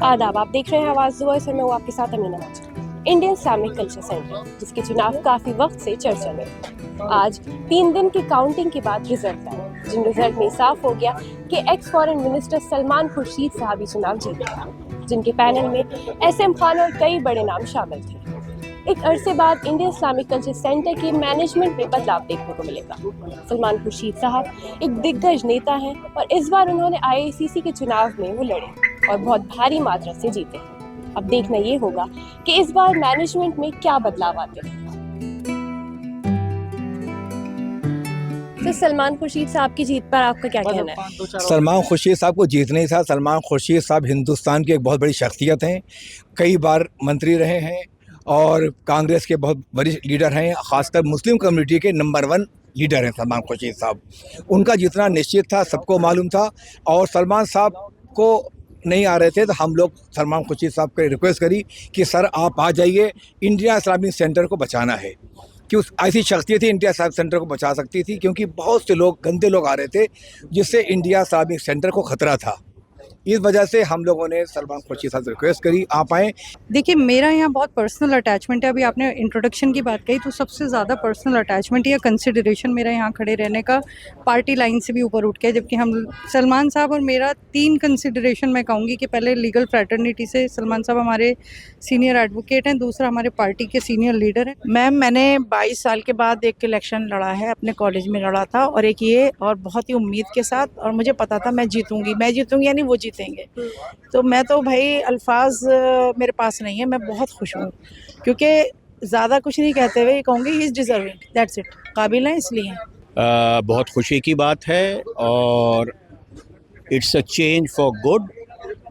आदाब, आप देख रहे हैं आवाज़ वॉइस और मैं हूँ आपके साथ Amina Majid. Indian Islamic culture centre, जिसके चुनाव काफ़ी वक्त से चर्चा में थे। आज 3 दिन की काउंटिंग के बाद रिजल्ट आए, जिन रिजल्ट में साफ हो गया कि x foreign minister Salman Khurshid साहब ही चुनाव जीत गए, जिनके पैनल में SM खान और कई बड़े नाम शामिल थे। एक अरसे बाद इंडियन इस्लामिक कल्चर सेंटर के मैनेजमेंट में बदलाव देखने को मिलेगा। सलमान खुर्शीद साहब एक दिग्गज नेता हैं और इस बार उन्होंने IACC के चुनाव में वो लड़े और बहुत भारी मात्रा से जीते। अब देखना ये होगा कि इस बार मैनेजमेंट में क्या बदलाव आते हैं। तो सलमान खुर्शीद साहब की जीत पर आपका क्या कहना है? सलमान खुर्शीद साहब को जीतना ही था। सलमान खुर्शीद साहब हिंदुस्तान की एक बहुत बड़ी शख्सियत हैं, कई बार मंत्री रहे हैं और कांग्रेस के बहुत बड़े लीडर हैं, खासकर मुस्लिम कम्युनिटी के नंबर 1 लीडर हैं सलमान खुर्शीद साहब। उनका जीतना निश्चित था, सबको मालूम था। और सलमान साहब को नहीं आ रहे थे तो हम लोग सलमान खुर्शीद साहब को रिक्वेस्ट करी कि सर आप आ जाइए, इंडिया इस्लामिक सेंटर को बचाना है। कि उस ऐसी शख्सियत ही इंडिया इस्लामिक सेंटर को बचा सकती थी, क्योंकि बहुत से लोग गंदे लोग आ रहे थे जिससे इंडिया इस्लामिक सेंटर को खतरा था। इस वजह से हम लोगों ने सलमान खुर्शीद साहब से रिक्वेस्ट करी आप आएँ। देखिए, मेरा यहाँ बहुत पर्सनल अटैचमेंट है। अभी आपने इंट्रोडक्शन की बात कही तो सबसे ज़्यादा पर्सनल अटैचमेंट या कंसिडरेशन मेरा यहाँ खड़े रहने का पार्टी लाइन से भी ऊपर उठ के, जबकि हम सलमान साहब और मेरा 3 कंसिडरेशन मैं कहूँगी कि पहले लीगल फ्रैटर्निटी से सलमान साहब हमारे सीनियर एडवोकेट हैं, दूसरा हमारे पार्टी के सीनियर लीडर हैं। मैम, मैंने 22 साल के बाद एक इलेक्शन लड़ा है, अपने कॉलेज में लड़ा था और एक ये, और बहुत ही उम्मीद के साथ, और मुझे पता था मैं जीतूंगी यानी वो जीतेंगे। तो मैं तो भाई अल्फाज मेरे पास नहीं है, मैं बहुत खुश हूँ क्योंकि ज़्यादा कुछ नहीं कहते हुए ये कहूँगी he is deserving, that's it, काबिल है इसलिए। बहुत खुशी की बात है और it's a change for good.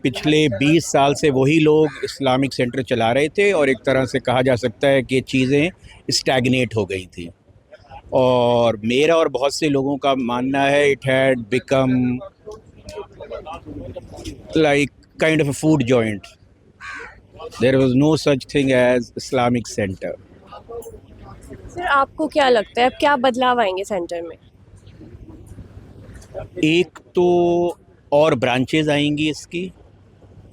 पिछले 20 साल से वही लोग इस्लामिक सेंटर चला रहे थे और एक तरह से कहा जा सकता है कि चीज़ें स्टैग्नेट हो गई थी। और मेरा और बहुत से लोगों का मानना है it had become like kind of a food joint. There was no such thing as Islamic Center. Sir, आपको क्या लगता है अब क्या बदलाव आएंगे सेंटर में? एक तो और ब्रांचेज आएंगी इसकी,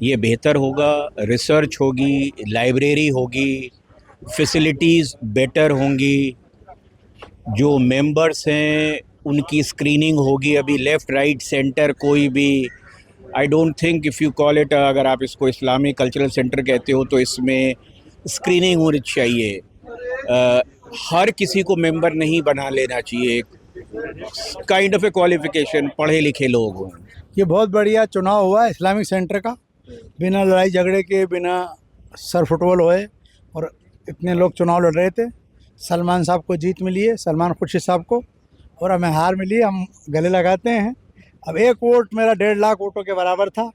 ये बेहतर होगा, रिसर्च होगी, लाइब्रेरी होगी, फैसिलिटीज़ बेटर होंगी, जो मेंबर्स हैं उनकी स्क्रीनिंग होगी। अभी लेफ़्ट राइट सेंटर कोई भी, I don't think if you call it, अगर आप इसको इस्लामिक कल्चरल सेंटर कहते हो तो इसमें स्क्रीनिंग होनी चाहिए। हर किसी को मेंबर नहीं बना लेना चाहिए, काइंड ऑफ ए क्वालिफिकेशन, पढ़े लिखे लोग हों। ये बहुत बढ़िया चुनाव हुआ है इस्लामिक सेंटर का, बिना लड़ाई झगड़े के, बिना सर फुटबॉल होए, और इतने लोग चुनाव लड़ रहे थे। सलमान साहब को जीत मिली है, सलमान खुर्शीद साहब को, और हमें हार मिली। हम गले लगाते हैं। अब एक वोट मेरा 1.5 लाख वोटों के बराबर था।